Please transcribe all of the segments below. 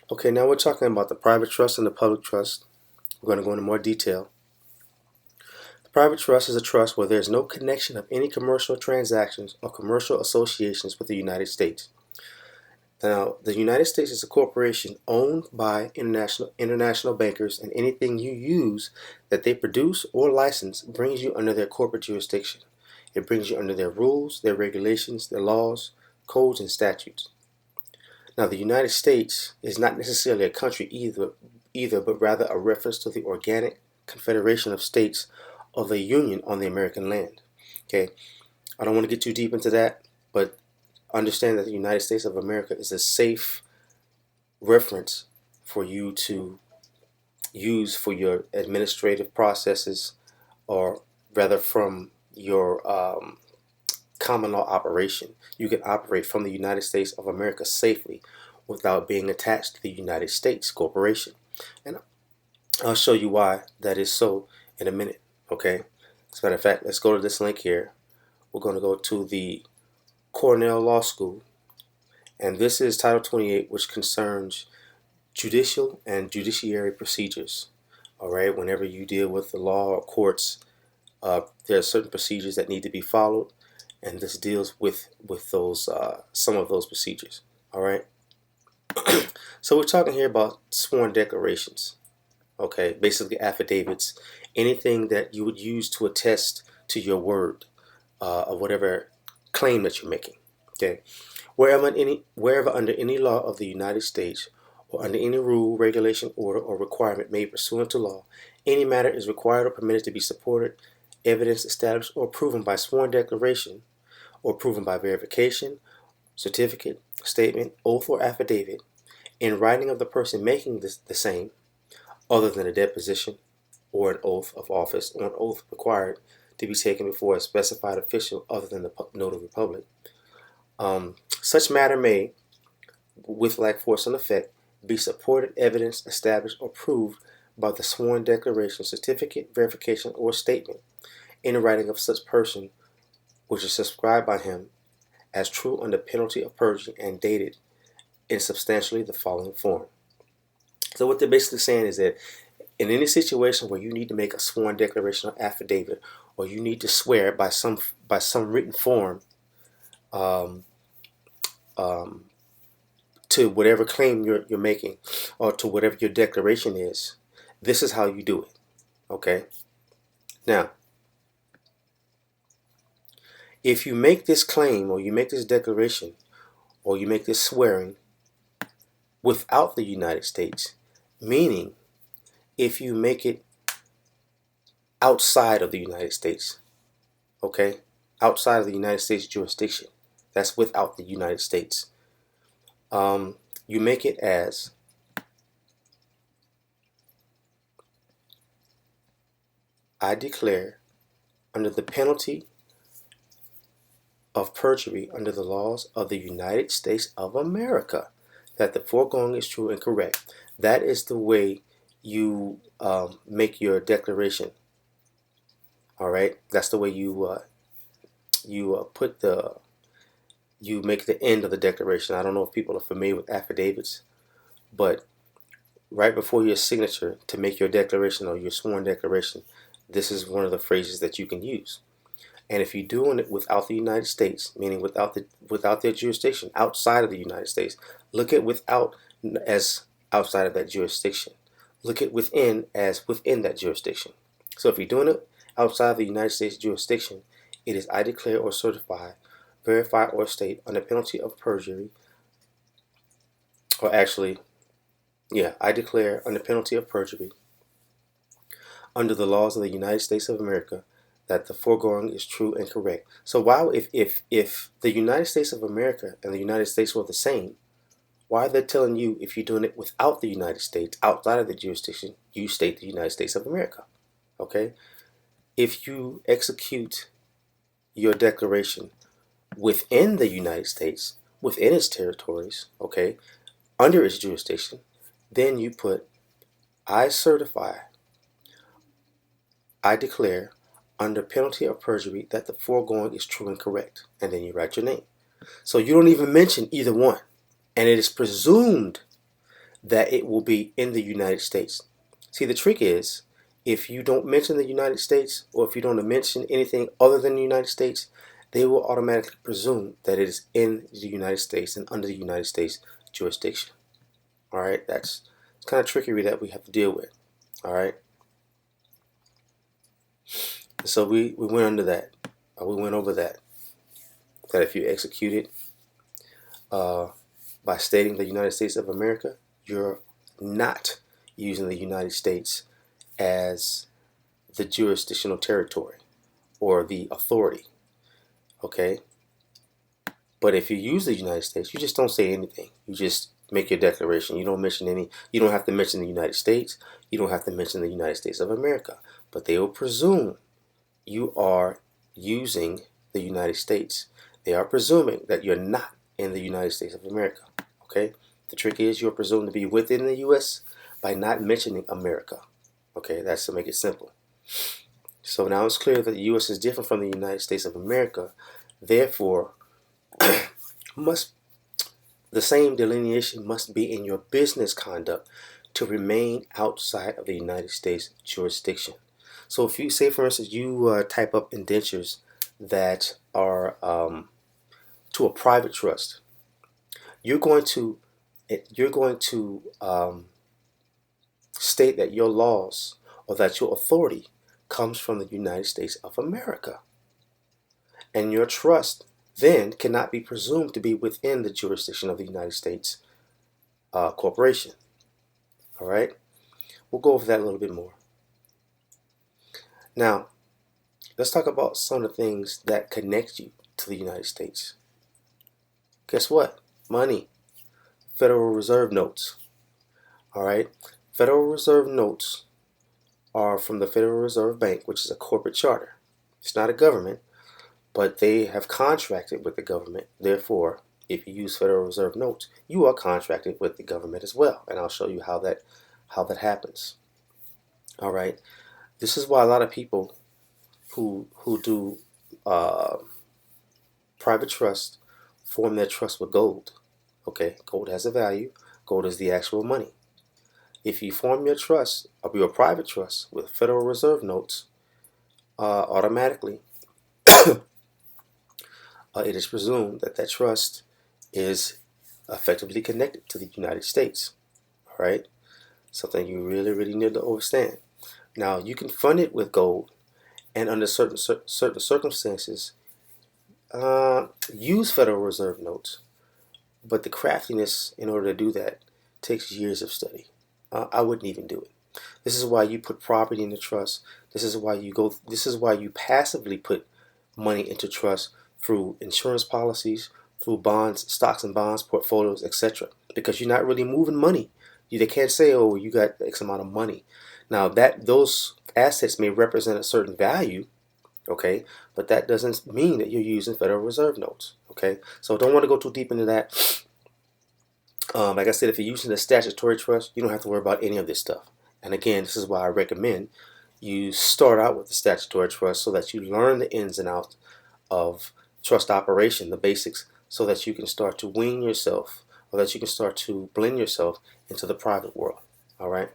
Okay, now we're talking about the private trust and the public trust. We're going to go into more detail. The private trust is a trust where there is no connection of any commercial transactions or commercial associations with the United States. Now, the United States is a corporation owned by international bankers, and anything you use that they produce or license brings you under their corporate jurisdiction. It brings you under their rules, their regulations, their laws, codes, and statutes. Now, the United States is not necessarily a country either, but rather a reference to the organic confederation of states of a union on the American land. Okay, I don't want to get too deep into that, but understand that the United States of America is a safe reference for you to use for your administrative processes, or rather from your common law operation. You can operate from the United States of America safely without being attached to the United States corporation. And I'll show you why that is so in a minute. Okay, as a matter of fact, let's go to this link here. We're going to go to the Cornell Law School, and this is Title 28, which concerns judicial and judiciary procedures. All right, whenever you deal with the law or courts, there are certain procedures that need to be followed, and this deals with those some of those procedures. All right. So we're talking here about sworn declarations. Okay, basically affidavits, anything that you would use to attest to your word of whatever claim that you're making. Okay, wherever under any law of the United States or under any rule, regulation, order, or requirement made pursuant to law, any matter is required or permitted to be supported, evidence established, or proven by sworn declaration, or proven by verification, certificate, statement, oath, or affidavit, in writing of the person making the same, other than a deposition or an oath of office or an oath required to be taken before a specified official other than the notary public. Such matter may, with like force and effect, be supported, evidence, established, or proved by the sworn declaration, certificate, verification, or statement in writing of such person, which is subscribed by him as true under penalty of perjury and dated in substantially the following form. So what they're basically saying is that in any situation where you need to make a sworn declaration or affidavit, or you need to swear by some written form to whatever claim you're making, or to whatever your declaration is, this is how you do it. Okay. Now, if you make this claim, or you make this declaration, or you make this swearing without the United States, meaning if you make it outside of the United States, okay, outside of the United States jurisdiction, that's without the United States, you make it as I declare under the penalty of perjury under the laws of the United States of America that the foregoing is true and correct. That is the way you make your declaration. All right, that's the way you make the end of the declaration. I don't know if people are familiar with affidavits, but right before your signature to make your declaration or your sworn declaration, this is one of the phrases that you can use. And if you're doing it without the United States, meaning without their jurisdiction, outside of the United States, look at without as outside of that jurisdiction. Look at within as within that jurisdiction. So if you're doing it outside of the United States jurisdiction, it is I declare or certify, verify or state under penalty of perjury, or actually, yeah, I declare under penalty of perjury under the laws of the United States of America that the foregoing is true and correct. So why, if the United States of America and the United States were the same, why are they telling you if you're doing it without the United States, outside of the jurisdiction, you state the United States of America? Okay? If you execute your declaration within the United States, within its territories, okay, under its jurisdiction, then you put I certify, I declare under penalty of perjury that the foregoing is true and correct, and then you write your name. So you don't even mention either one, and it is presumed that it will be in the United States. See, the trick is, if you don't mention the United States, or if you don't mention anything other than the United States, they will automatically presume that it is in the United States and under the United States jurisdiction. All right, that's kind of trickery that we have to deal with. All right, so we went under that. We went over that. That if you execute it by stating the United States of America, you're not using the United States as the jurisdictional territory or the authority. Okay, but if you use the United States, you just don't say anything. You just make your declaration. You don't mention any. You don't have to mention the United States. You don't have to mention the United States of America. But they will presume you are using the United States. They are presuming that you're not in the United States of America. Okay? The trick is you're presumed to be within the U.S. by not mentioning America. Okay? That's to make it simple. So now it's clear that the U.S. is different from the United States of America. Therefore, the same delineation must be in your business conduct to remain outside of the United States jurisdiction. So if you say, for instance, you type up indentures that are to a private trust, you're going to state that your laws or that your authority comes from the United States of America, and your trust then cannot be presumed to be within the jurisdiction of the United States corporation. All right, we'll go over that a little bit more. Now, let's talk about some of the things that connect you to the United States. Guess what? Money. Federal Reserve notes. All right, Federal Reserve notes are from the Federal Reserve Bank, which is a corporate charter. It's not a government, but they have contracted with the government. Therefore, if you use Federal Reserve notes, you are contracted with the government as well. And I'll show you how that happens. All right. This is why a lot of people who do private trust form their trust with gold. Okay, gold has a value. Gold is the actual money. If you form your trust, or your private trust, with Federal Reserve notes, automatically it is presumed that that trust is effectively connected to the United States. All right, something you really need to understand. Now, you can fund it with gold, and under certain circumstances, use Federal Reserve notes. But the craftiness in order to do that takes years of study. I wouldn't even do it. This is why you put property into trust. This is why you passively put money into trust through insurance policies, through bonds, stocks and bonds, portfolios, etc. Because you're not really moving money. They can't say, "Oh, you got X amount of money." Now, those assets may represent a certain value, okay, but that doesn't mean that you're using Federal Reserve notes. Okay, so don't want to go too deep into that. Like I said, if you're using a statutory trust, you don't have to worry about any of this stuff. And again, this is why I recommend you start out with the statutory trust so that you learn the ins and outs of trust operation, the basics, so that you can start to wean yourself, or that you can start to blend yourself into the private world. All right.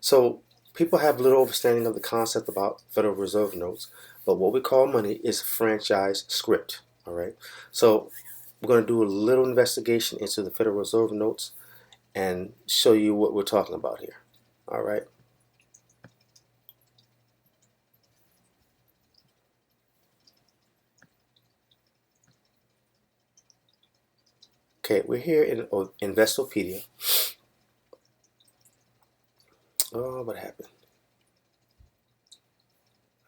So people have little understanding of the concept about Federal Reserve notes, but what we call money is franchise script. All right. So we're going to do a little investigation into the Federal Reserve notes and show you what we're talking about here. All right. Okay, we're here in Investopedia. Oh, what happened?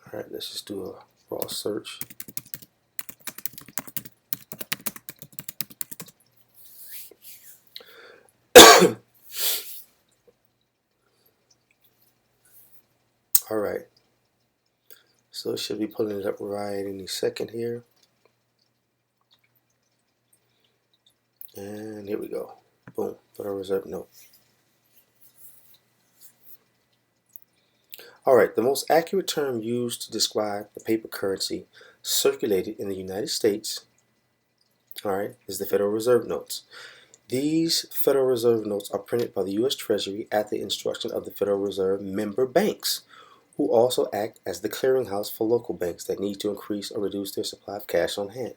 All right, let's just do a raw search. All right, so it should be pulling it up right any second here. And here we go. Boom, Federal Reserve note. All right, the most accurate term used to describe the paper currency circulated in the United States, all right, is the Federal Reserve notes. These Federal Reserve notes are printed by the U.S. Treasury at the instruction of the Federal Reserve member banks, who also act as the clearinghouse for local banks that need to increase or reduce their supply of cash on hand.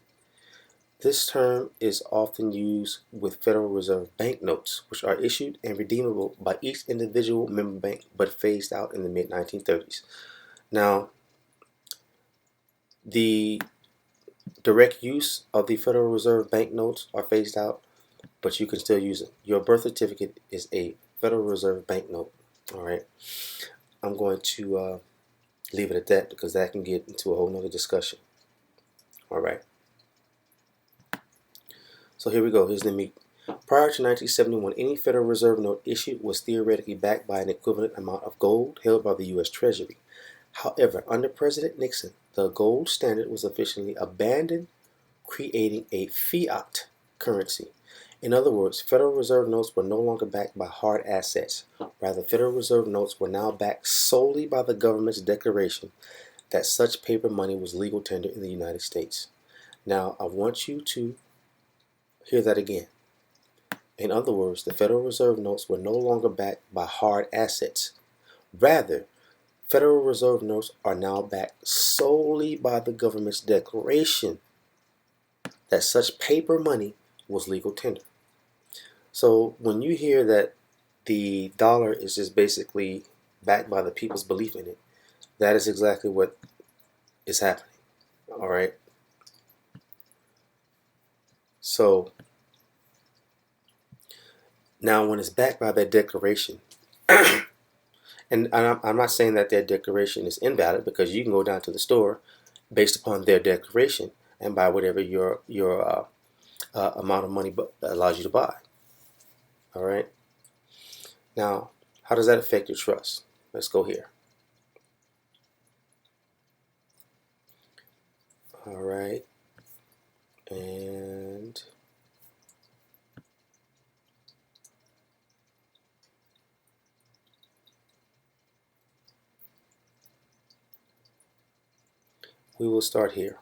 This term is often used with Federal Reserve bank notes, which are issued and redeemable by each individual member bank but phased out in the mid-1930s. Now, the direct use of the Federal Reserve bank notes are phased out, but you can still use it. Your birth certificate is a Federal Reserve bank note. All right. I'm going to leave it at that because that can get into a whole nother discussion. All right. So here we go. Here's the meat. Prior to 1971, any Federal Reserve note issued was theoretically backed by an equivalent amount of gold held by the U.S. Treasury. However, under President Nixon, the gold standard was officially abandoned, creating a fiat currency. In other words, Federal Reserve notes were no longer backed by hard assets. Rather, Federal Reserve notes were now backed solely by the government's declaration that such paper money was legal tender in the United States. Now, I want you to hear that again. In other words, the Federal Reserve notes were no longer backed by hard assets. Rather, Federal Reserve notes are now backed solely by the government's declaration that such paper money was legal tender. So when you hear that the dollar is just basically backed by the people's belief in it, that is exactly what is happening. All right. So now when it's backed by that declaration, and I'm not saying that their declaration is invalid, because you can go down to the store based upon their declaration and buy whatever your amount of money allows you to buy. All right. Now, how does that affect your trust? Let's go here. All right. And we will start here.